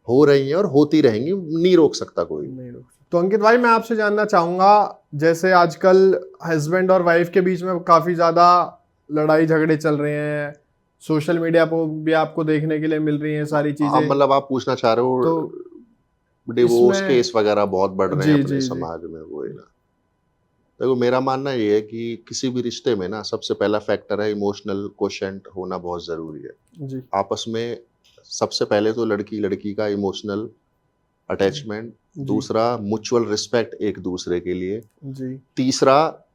हो रही हैं और होती रहेंगी, नहीं रोक सकता कोई। नहीं रोक सकते। तो अंकित भाई मैं आपसे जानना चाहूंगा, जैसे आजकल हस्बैंड और वाइफ के बीच में काफी ज्यादा लड़ाई झगड़े चल रहे हैं, सोशल मीडिया पर भी आपको देखने के लिए मिल रही हैं सारी अब चीजें। मतलब आप पूछना चाह रहे तो हो डिवोर्स इसमें केस वगैरह बहुत बढ़ रहे हैं जी अपने जी जी समाज में, वो है ना। देखो, मेरा मानना ये है कि किसी भी रिश्ते में ना सबसे पहला फैक्टर है इमोशनल कोशेंट होना, बहुत जरूरी है। जी आपस में सबसे पहले तो लड़की लड़की का इमोशनल अटैचमेंट, जी दूसरा म्यूचुअल रिस्पेक्ट एक दूसरे के लिए, जी तीसरा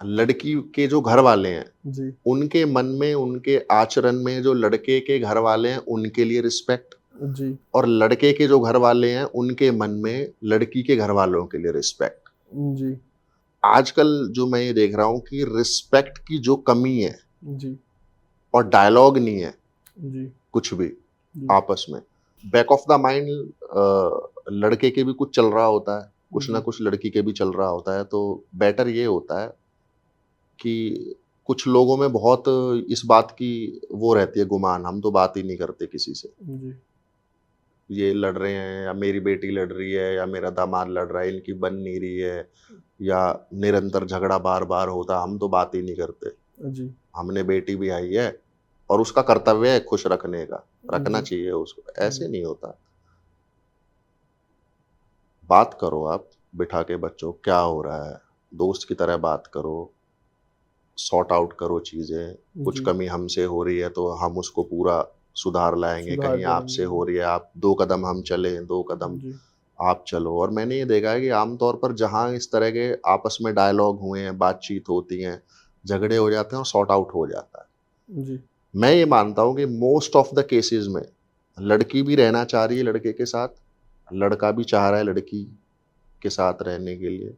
लड़की के जो घर वाले हैं जी उनके मन में, उनके आचरण में, जो लड़के के घर वाले हैं उनके लिए रिस्पेक्ट, जी और लड़के के जो घर वाले हैं उनके मन में लड़की के घर वालों के लिए रिस्पेक्ट। जी आजकल जो मैं ये देख रहा हूँ कि रिस्पेक्ट की जो कमी है, जी और डायलॉग नहीं है जी कुछ भी जी आपस में। बैक ऑफ द माइंड लड़के के भी कुछ चल रहा होता है, कुछ ना जी कुछ लड़की के भी चल रहा होता है। तो बेटर ये होता है कि कुछ लोगों में बहुत इस बात की वो रहती है गुमान, हम तो बात ही नहीं करते किसी से, जी ये लड़ रहे हैं या मेरी बेटी लड़ रही है या मेरा दामाद लड़ रहा है, इनकी बन नहीं रही है, या निरंतर झगड़ा बार बार होता, हम तो बात ही नहीं करते। जी हमने बेटी भी आई है और उसका कर्तव्य है खुश रखने का, रखना जी चाहिए उसको। ऐसे जी नहीं होता। बात करो आप बिठा के, बच्चों क्या हो रहा है, दोस्त की तरह बात करो, सॉर्ट आउट करो चीजें। कुछ जी कमी हमसे हो रही है तो हम उसको पूरा सुधार लाएंगे, सुधार कहीं आपसे करेंगे। हो रही है, आप 2 कदम हम चले, 2 कदम जी आप चलो। और मैंने ये देखा है कि आमतौर पर जहाँ इस तरह के आपस में डायलॉग हुए हैं, बातचीत होती हैं, झगड़े हो जाते हैं और सॉर्ट आउट हो जाता है। जी मैं ये मानता हूँ कि मोस्ट ऑफ द केसेस में लड़की भी रहना चाह रही है लड़के के साथ, लड़का भी चाह रहा है लड़की के साथ रहने के लिए,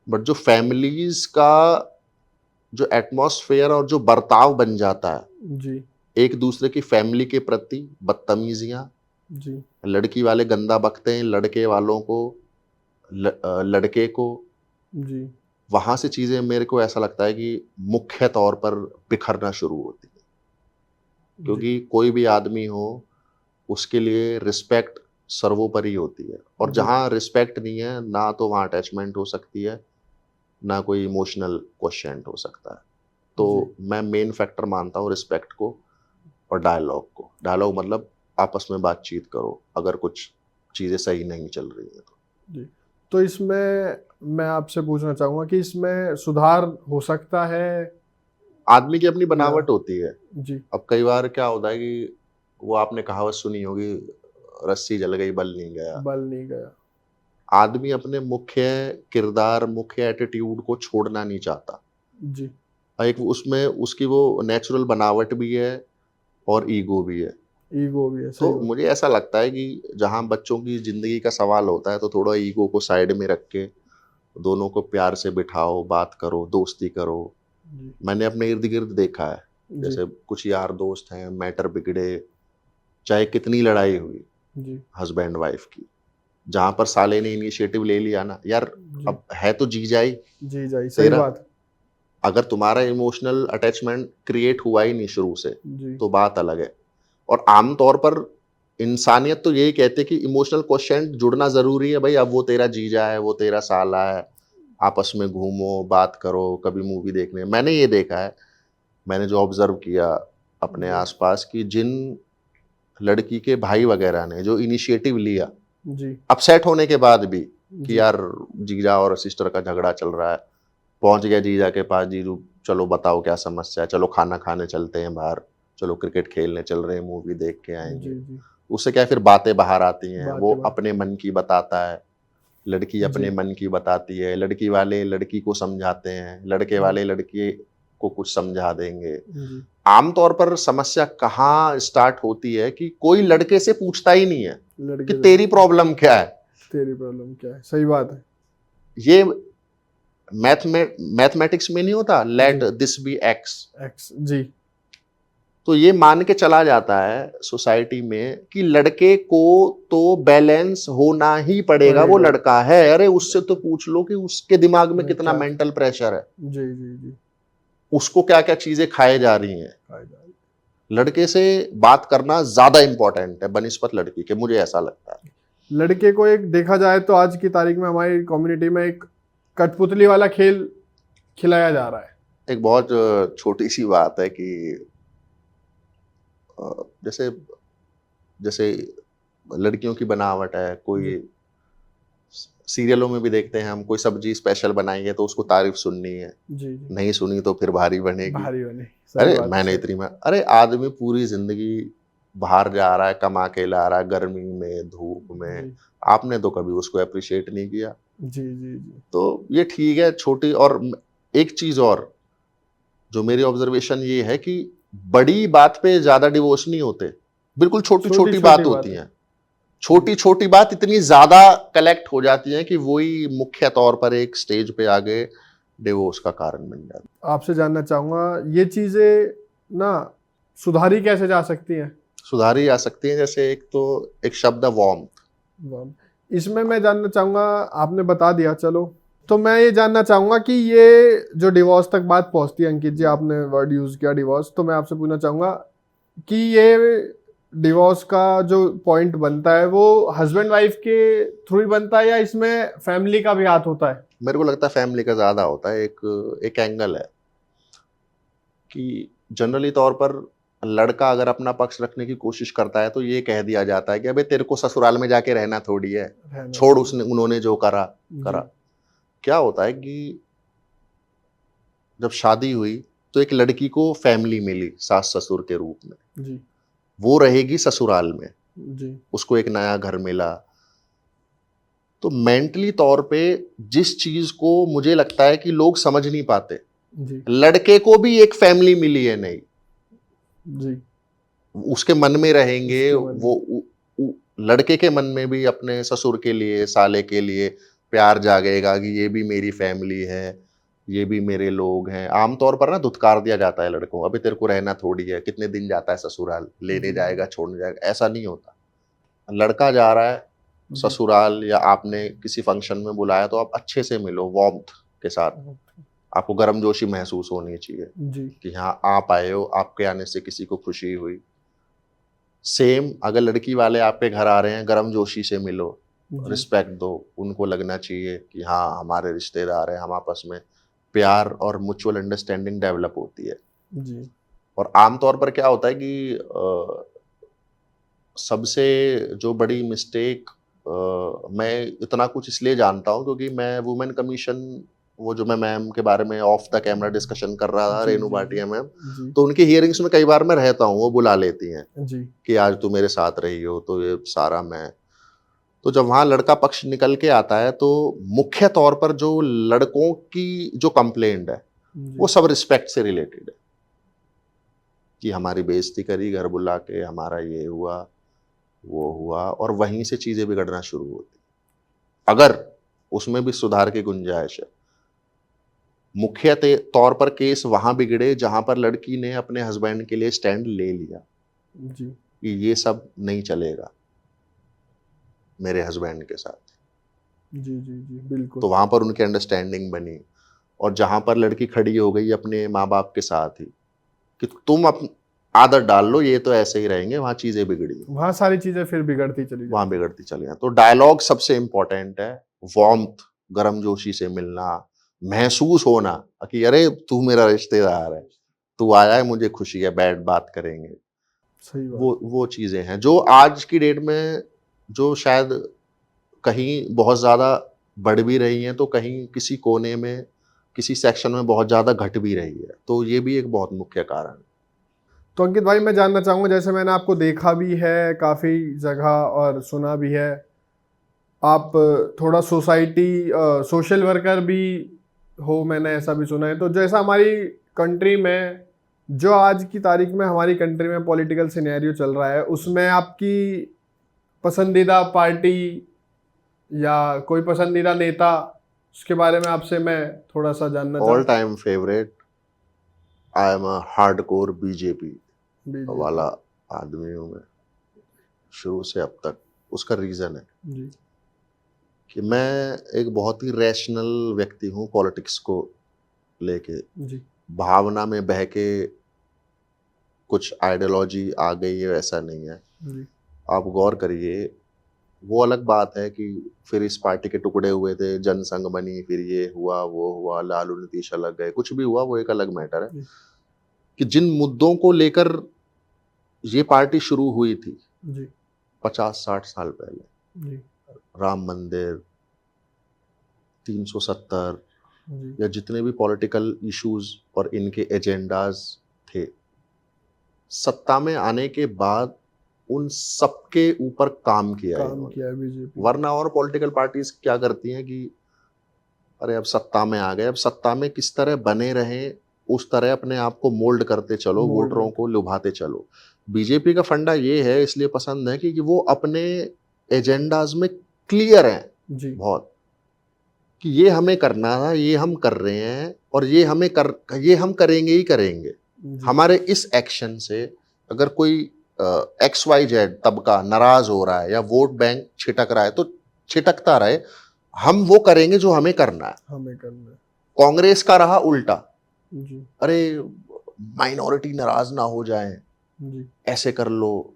बट जो फैमिलीज का जो एटमॉस्फेयर और जो बर्ताव बन जाता है जी एक दूसरे की फैमिली के प्रति, बदतमीजियां, जी लड़की वाले गंदा बकते हैं लड़के वालों को, लड़के को, जी वहां से चीजें मेरे को ऐसा लगता है कि मुख्य तौर पर बिखरना शुरू होती है। जी क्योंकि कोई भी आदमी हो, उसके लिए रिस्पेक्ट सर्वोपरि होती है, और जी जहाँ रिस्पेक्ट नहीं है ना तो वहाँ अटैचमेंट हो सकती है, ना कोई इमोशनल क्वेश्चन हो सकता है। तो जी मैं मेन फैक्टर मानता हूँ रिस्पेक्ट को और डायलॉग को। डायलॉग मतलब आपस में बातचीत करो अगर कुछ चीज़ें सही नहीं चल रही है तो। जी। तो इसमें मैं आपसे पूछना चाहूंगा कि इसमें सुधार हो सकता है आदमी की अपनी या? बनावट होती है। जी अब कई बार क्या होता है कि वो आपने कहावत सुनी होगी, रस्सी जल गई बल नहीं गया। बल नहीं गया। आदमी अपने मुख्य किरदार, मुख्य एटीट्यूड को छोड़ना नहीं चाहता। जी एक उसमें उसकी वो नेचुरल बनावट भी है और ईगो भी है। ईगो भी है, तो सही बात। मुझे ऐसा लगता है कि जहाँ बच्चों की जिंदगी का सवाल होता है तो थोड़ा ईगो को साइड में रख के दोनों को प्यार से बिठाओ, बात करो, दोस्ती करो। जी मैंने अपने इर्द गिर्द देखा है, जी जैसे कुछ यार दोस्त हैं, मैटर बिगड़े, चाहे कितनी लड़ाई हुई जी हस्बैंड वाइफ की, जहां पर साले ने इनिशिएटिव ले लिया ना यार, जी अब है तो जीजा ही जी जी, सही तेरा। बात। अगर तुम्हारा इमोशनल अटैचमेंट क्रिएट हुआ ही नहीं शुरू से जी तो बात अलग है। और आमतौर पर इंसानियत तो यही कहती है कि इमोशनल क्वेश्चन जुड़ना जरूरी है भाई। अब वो तेरा जीजा है, वो तेरा साला है, आपस में घूमो, बात करो, कभी मूवी देखने। मैंने ये देखा है, मैंने जो ऑब्जर्व किया अपने जी आसपास, कि जिन लड़की के भाई वगैरह ने जो इनिशिएटिव लिया, जी अपसेट होने के बाद भी कि जी यार जीजा और सिस्टर का झगड़ा चल रहा है, पहुंच गया जीजा के पास, जीजू चलो बताओ क्या समस्या है, चलो खाना खाने चलते हैं बाहर, चलो क्रिकेट खेलने चल रहे हैं, मूवी देख के आएंगे। जी जी, उससे क्या है, फिर बातें बाहर आती हैं, वो बात है बात। अपने मन की बताता है, लड़की अपने जी मन की बताती है, लड़की वाले लड़की को समझाते हैं, लड़के जी वाले लड़की को कुछ समझा देंगे। जी, आमतौर पर समस्या कहाँ स्टार्ट होती है कि कोई लड़के से पूछता ही नहीं है कि लड़के से तेरी प्रॉब्लम क्या है। तेरी प्रॉब्लम क्या है, सही बात है। ये मैथमेटिक्स में नहीं होता, let G this be X. X, जी तो ये मान के चला जाता है सोसाइटी में कि लड़के को तो बैलेंस होना ही पड़ेगा, वो पड़ेगा। लड़का है। अरे उससे तो पूछ लो कि उसके दिमाग में मैं कितना क्या, मेंटल प्रेशर है, जी जी जी, उसको क्या क्या चीजें खाए जा रही हैं। फायदा। लड़के से बात करना ज्यादा इंपॉर्टेंट है बनिस्पत लड़की के, मुझे ऐसा लगता है। लड़के को एक देखा जाए तो आज की तारीख में हमारी कम्युनिटी में एक कठपुतली वाला खेल खिलाया जा रहा है। एक बहुत छोटी सी बात है कि जैसे जैसे लड़कियों की बनावट है, जी कोई सीरियलों में भी देखते हैं हम, कोई सब्जी स्पेशल बनाएंगे तो उसको तारीफ सुननी है, जी जी, नहीं सुनी तो फिर भारी बनेगी। भारी बने, सही अरे बात है मैंने सही। इतनी में, अरे आदमी पूरी जिंदगी बाहर जा रहा है, कमा के ला रहा है, गर्मी में धूप में, जी आपने तो कभी उसको अप्रिशिएट नहीं किया। जी जी जी, तो ये ठीक है छोटी। और एक चीज और जो मेरी ऑब्जर्वेशन ये है कि बड़ी बात पे ज्यादा डिवोर्स नहीं होते, बिल्कुल छोटी छोटी छोटी छोटी बात होती बात है। हैं। छोटी छोटी बात इतनी ज्यादा कलेक्ट हो जाती है कि वही मुख्य तौर पर एक स्टेज पे आगे डिवोर्स का कारण बन जाती आपसे जानना चाहूंगा, ये चीजें ना सुधारी कैसे जा सकती हैं? है। सुधारी जा सकती है, जैसे एक तो एक शब्द है वार्म। वाह। इसमें मैं जानना चाहूंगा, आपने बता दिया चलो, तो मैं ये जानना चाहूंगा कि ये जो डिवोर्स तक बात पहुंचती है, अंकित जी आपने वर्ड यूज किया डिवोर्स, तो मैं आपसे पूछना चाहूंगा कि ये डिवोर्स का जो पॉइंट बनता है वो हस्बैंड वाइफ के थ्रू ही बनता है या इसमें फैमिली का भी हाथ होता है? मेरे को लगता है फैमिली का ज्यादा होता है। एक एंगल है कि जनरली तौर पर लड़का अगर अपना पक्ष रखने की कोशिश करता है तो ये कह दिया जाता है कि अबे तेरे को ससुराल में जाके रहना थोड़ी है, रहना छोड़, चाहिए। उसने उन्होंने जो करा करा। जी क्या होता है कि जब शादी हुई तो एक लड़की को फैमिली मिली सास ससुर के रूप में, जी वो रहेगी ससुराल में, जी उसको एक नया घर मिला। तो मेंटली तौर पे जिस चीज को मुझे लगता है कि लोग समझ नहीं पाते, जी लड़के को भी एक फैमिली मिली है नहीं, जी, उसके मन में रहेंगे उसके मन में। वो लड़के के मन में भी अपने ससुर के लिए, साले के लिए प्यार जागेगा कि ये भी मेरी फैमिली है, ये भी मेरे लोग हैं। आमतौर पर ना धुतकार दिया जाता है लड़कों, अभी तेरे को रहना थोड़ी है, कितने दिन जाता है ससुराल, लेने जी जाएगा छोड़ने जाएगा, ऐसा नहीं होता। लड़का जा रहा है जी, ससुराल या आपने किसी फंक्शन में बुलाया तो आप अच्छे से मिलो, वार्मथ के साथ, आपको गर्मजोशी महसूस होनी चाहिए जी कि हाँ आप आए हो, आपके आने से किसी को खुशी हुई। सेम अगर लड़की वाले आपके घर आ रहे हैं, गर्मजोशी से मिलो, जी रिस्पेक्ट दो, उनको लगना चाहिए कि हाँ हमारे रिश्तेदार हैं, हम आपस में प्यार और म्यूचुअल अंडरस्टैंडिंग डेवलप होती है। जी और आमतौर पर क्या होता है कि सबसे जो बड़ी मिस्टेक, मैं इतना कुछ इसलिए जानता हूँ क्योंकि मैं वुमेन कमीशन, वो जो मैं मैम के बारे में ऑफ द कैमरा डिस्कशन कर रहा था, जी रेनू जी भाटिया मैम, जी तो उनकी हियरिंग्स में कई बार मैं रहता हूँ, वो बुला लेती हैं जी कि आज तू मेरे साथ रही हो, तो ये सारा मैं। तो जब वहां लड़का पक्ष निकल के आता है तो मुख्य तौर पर जो लड़कों की जो कंप्लेंट है वो जी सब रिस्पेक्ट से रिलेटेड है कि हमारी बेइज्जती करी घर बुला के, हमारा ये हुआ वो हुआ, और वहीं से चीजें बिगड़ना शुरू होती। अगर उसमें भी सुधार की गुंजाइश है, मुख्य तौर पर केस वहां बिगड़े जहां पर लड़की ने अपने हस्बैंड के लिए स्टैंड ले लिया जी कि ये सब नहीं चलेगा। मेरे हस्बैंड के साथ, जी जी जी बिल्कुल। तो वहां पर उनकी अंडरस्टैंडिंग बनी। और जहां पर लड़की खड़ी हो गई अपने माँ बाप के साथ ही कि तुम आदत डाल लो, ये तो ऐसे ही रहेंगे, वहां चीजें बिगड़ी, वहां सारी चीजें फिर बिगड़ती चली वहां जाती। बिगड़ती चली जाए। तो डायलॉग सबसे इंपॉर्टेंट है, वार्मथ, गर्मजोशी से मिलना, महसूस होना कि अरे तू मेरा रिश्तेदार है, तू आया है, मुझे खुशी है, बैठ बात करेंगे। सही बात। वो चीजें हैं जो आज की डेट में, जो शायद कहीं बहुत ज्यादा बढ़ भी रही हैं, तो कहीं किसी कोने में, किसी सेक्शन में बहुत ज्यादा घट भी रही है। तो ये भी एक बहुत मुख्य कारण है। तो अंकित भाई मैं जानना चाहूंगा, जैसे मैंने आपको देखा भी है काफी जगह और सुना भी है, आप थोड़ा सोशल वर्कर भी हो, मैंने ऐसा भी सुना है। तो जैसा हमारी कंट्री में, जो आज की तारीख में हमारी कंट्री में पॉलिटिकल सिनेरियो चल रहा है, उसमें आपकी पसंदीदा पार्टी या कोई पसंदीदा नेता, उसके बारे में आपसे मैं थोड़ा सा जानना ऑल चाहूँ। Time favourite, I am a hardcore BJP BJP. वाला आदमी हूँ मैं, शुरू से अब तक। उसका रीजन है जी कि मैं एक बहुत ही रैशनल व्यक्ति हूँ पॉलिटिक्स को लेके। जी भावना में बह के कुछ आइडियोलॉजी आ गई है, ऐसा नहीं है। जी आप गौर करिए, वो अलग बात है कि फिर इस पार्टी के टुकड़े हुए थे, जनसंघ बनी, फिर ये हुआ, वो हुआ, लालू नीतीश अलग गए, कुछ भी हुआ, वो एक अलग मैटर है। जी कि जिन मुद्दों को लेकर ये पार्टी शुरू हुई थी जी 50-60 साल पहले, जी राम मंदिर, 370, जी या जितने भी पॉलिटिकल इश्यूज और इनके एजेंडाज थे, सत्ता में आने के बाद उन सबके ऊपर काम किया है काम इन्होंने। किया है बीजेपी। वरना और पॉलिटिकल पार्टीज क्या करती हैं कि अरे अब सत्ता में आ गए, अब सत्ता में किस तरह बने रहें, उस तरह अपने आप को मोल्ड करते चलो, मोल्ड वोटरों करते। को लुभाते चलो। बीजेपी का फंडा ये है, इसलिए पसंद है कि वो अपने एजेंडाज में क्लियर हैं जी बहुत, कि ये हमें करना है, ये हम कर रहे हैं, और ये हम करेंगे ही करेंगे। जी हमारे इस एक्शन से अगर कोई XYZ तबका नाराज हो रहा है या वोट बैंक छिटक रहा है, तो छिटकता रहे, हम वो करेंगे जो हमें करना है। हमें करना है। कांग्रेस का रहा उल्टा, जी अरे माइनॉरिटी नाराज ना हो जाए, जी ऐसे कर लो,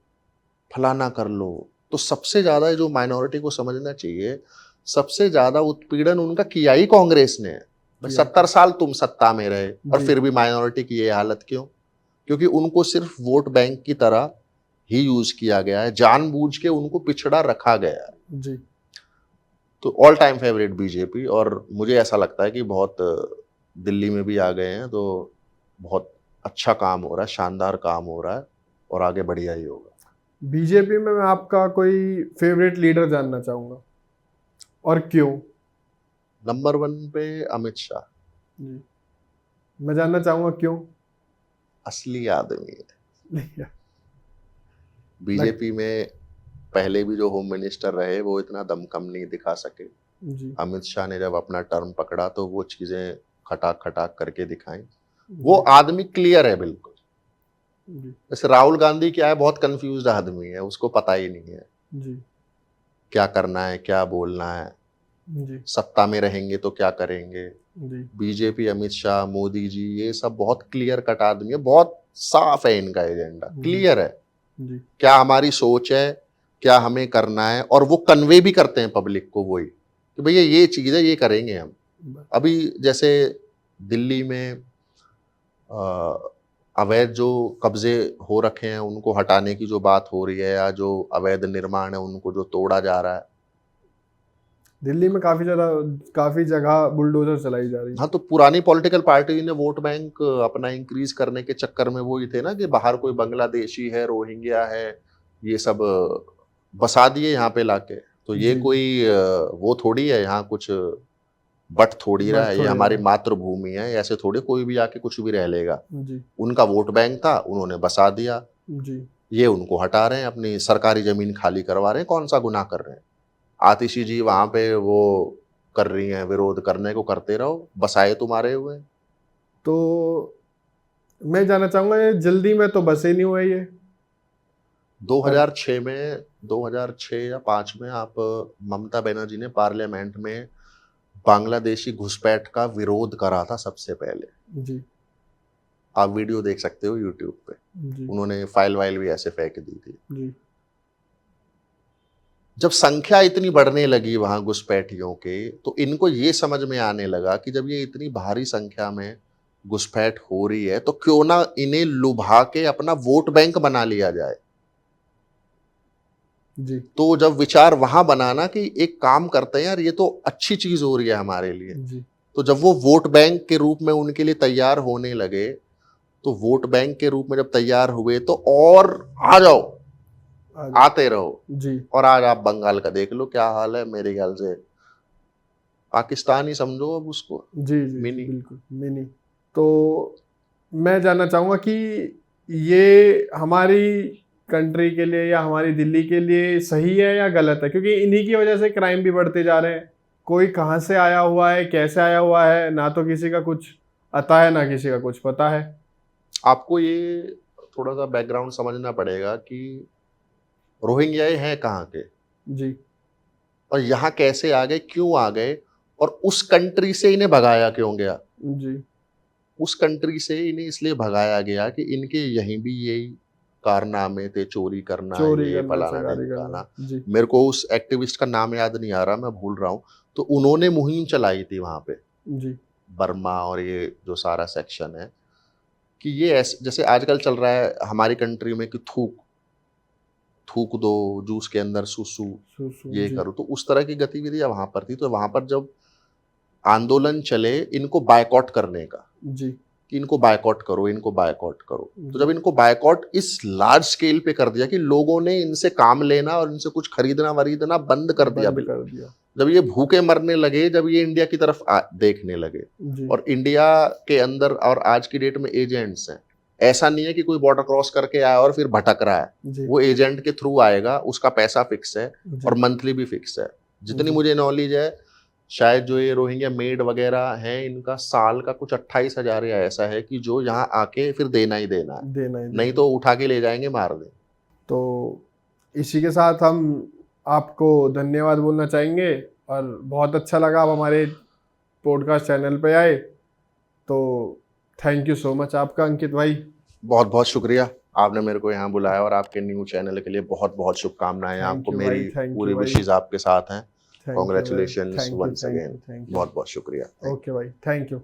फलाना कर लो। तो सबसे ज्यादा जो माइनॉरिटी को समझना चाहिए, सबसे ज्यादा उत्पीड़न उनका किया ही कांग्रेस ने है। किया 70 साल तुम सत्ता में रहे और जी फिर भी माइनॉरिटी की ये हालत क्यों? क्योंकि उनको सिर्फ वोट बैंक की तरह ही यूज किया गया है, जानबूझ के उनको पिछड़ा रखा गया है। जी तो ऑल टाइम फेवरेट बीजेपी। और मुझे ऐसा लगता है कि बहुत दिल्ली में भी आ गए हैं, तो बहुत अच्छा काम हो रहा है, शानदार काम हो रहा है, और आगे बढ़िया ही होगा। बीजेपी में मैं आपका कोई फेवरेट लीडर जानना चाहूंगा, और क्यों? नंबर 1 पे अमित शाह, जी मैं जानना चाहूंगा क्यों। असली आदमी है। लग, बीजेपी में पहले भी जो होम मिनिस्टर रहे, वो इतना दमखम नहीं दिखा सके। जी अमित शाह ने जब अपना टर्म पकड़ा, तो वो चीजें खटाक खटाक करके दिखाई। वो जी आदमी क्लियर है बिल्कुल। जी जैसे राहुल गांधी क्या है, बहुत कंफ्यूज्ड आदमी है, उसको पता ही नहीं है जी क्या करना है, क्या बोलना है, जी सत्ता में रहेंगे तो क्या करेंगे। जी बीजेपी, अमित शाह, मोदी जी, ये सब बहुत क्लियर कट आदमी है, बहुत साफ है इनका एजेंडा, जी क्लियर है जी क्या हमारी सोच है, क्या हमें करना है, और वो कन्वे भी करते हैं पब्लिक को वही, कि भैया ये चीज है, ये करेंगे हम। अभी जैसे दिल्ली में अवैध जो कब्जे हो रखे हैं, उनको हटाने की जो बात हो रही है, या जो अवैध निर्माण है उनको जो तोड़ा जा रहा है, दिल्ली में काफी जगह बुलडोजर चलाई जा रही हाँ, तो पुरानी पॉलिटिकल पार्टी ने वोट बैंक अपना इंक्रीज करने के चक्कर में वो ही थे ना, कि बाहर कोई बांग्लादेशी है, रोहिंग्या है, ये सब बसा दिए यहाँ पे लाके। तो ये जी कोई वो थोड़ी है, यहाँ कुछ बट थोड़ी रहा बट है, ये थोड़े हमारी ना। मातृभूमि है, ऐसे थोड़ी कोई भी आके कुछ भी रह लेगा। जी उनका वोट बैंक था, उन्होंने बसा दिया, जी ये उनको हटा रहे हैं, अपनी सरकारी जमीन खाली करवा रहे हैं, कौन सा गुनाह कर रहे हैं? आतिशी जी वहां पे वो कर रही हैं, विरोध करने को करते रहो, बसाए तुम्हारे हुए। तो मैं जानना चाहूंगा, ये जल्दी में तो बसे नहीं हुए ये। 2006 में 2006 या 5 में आप ममता बनर्जी ने पार्लियामेंट में बांग्लादेशी घुसपैठ का विरोध करा था सबसे पहले। जी आप वीडियो देख सकते हो यूट्यूब पे। जी उन्होंने फाइल वाइल भी ऐसे फेंक दी थी। जी जब संख्या इतनी बढ़ने लगी वहां घुसपैठियों के, तो इनको ये समझ में आने लगा कि जब ये इतनी भारी संख्या में घुसपैठ हो रही है तो क्यों ना इन्हें लुभा के अपना वोट बैंक बना लिया जाए। जी तो जब विचार वहां बनाना कि एक काम करते हैं यार, ये तो अच्छी चीज हो रही है हमारे लिए, जी तो जब वो वोट बैंक के रूप में उनके लिए तैयार होने लगे, तो वोट बैंक के रूप में जब तैयार हुए तो और आ जाओ, आते रहो। जी और आज आप बंगाल का देख लो क्या हाल है। मेरे ख्याल से पाकिस्तान ही समझो अब उसको, जी जी मिनी। बिल्कुल मिनी। तो मैं जानना चाहूँगा कि ये हमारी कंट्री के लिए या हमारी दिल्ली के लिए सही है या गलत है, क्योंकि इन्हीं की वजह से क्राइम भी बढ़ते जा रहे हैं। कोई कहाँ से आया हुआ है, कैसे आया हुआ है, ना तो किसी का कुछ आता है ना किसी का कुछ पता है। आपको ये थोड़ा सा बैकग्राउंड समझना पड़ेगा कि रोहिंग्या हैं कहाँ के, जी और यहाँ कैसे आ गए, क्यों आ गए, और उस कंट्री से इन्हें भगाया क्यों गया। जी उस कंट्री से इन्हें इसलिए भगाया गया कि इनके यहीं भी यही कारनामे थे, चोरी करना, चोरी ये करना, फलाना चकारी ढिमकाना। करना। जी मेरे को उस एक्टिविस्ट का नाम याद नहीं आ रहा, मैं भूल रहा हूँ। तो उन्होंने मुहिम चलाई थी वहां पे, जी बर्मा और ये जो सारा सेक्शन है, कि ये ऐसे जैसे आजकल चल रहा है हमारी कंट्री में कि थूक थूक दो जूस के अंदर, सुसु ये जी करो, तो उस तरह की गतिविधियां वहां पर थी। तो वहां पर जब आंदोलन चले इनको बायकॉट करने का, जी कि इनको बायकॉट करो, इनको बायकॉट करो, तो जी जब इनको बायकॉट इस लार्ज स्केल पे कर दिया कि लोगों ने इनसे काम लेना और इनसे कुछ खरीदना वरीदना बंद कर दिया, बंद बिल्कुल। कर दिया। जब ये भूखे मरने लगे, जब ये इंडिया की तरफ देखने लगे, जी और इंडिया के अंदर और आज की डेट में एजेंट्स हैं। ऐसा नहीं है कि कोई बॉर्डर क्रॉस करके आया और फिर भटक रहा है, जी वो एजेंट के थ्रू आएगा, उसका पैसा फिक्स है जी और मंथली भी फिक्स है। जितनी जी मुझे नॉलेज है, शायद जो ये रोहिंग्या मेड वगैरह हैं, इनका साल का कुछ 28,000 या ऐसा है कि जो यहाँ आके फिर देना ही देना है, देना ही नहीं देना। तो उठा के ले जाएंगे, मार दें। तो इसी के साथ हम आपको धन्यवाद बोलना चाहेंगे, और बहुत अच्छा लगा आप हमारे पॉडकास्ट चैनल पे आए। तो थैंक यू सो मच आपका, अंकित भाई। बहुत बहुत शुक्रिया, आपने मेरे को यहाँ बुलाया, और आपके न्यू चैनल के लिए बहुत बहुत शुभकामनाएं। थैंक आपको यू मेरी भाई, थैंक पूरी यू भाई, विशेष आपके साथ हैं। Thank you, congratulations thank you, once thank again, you, thank you. बहुत बहुत शुक्रिया। ओके भाई, थैंक यू।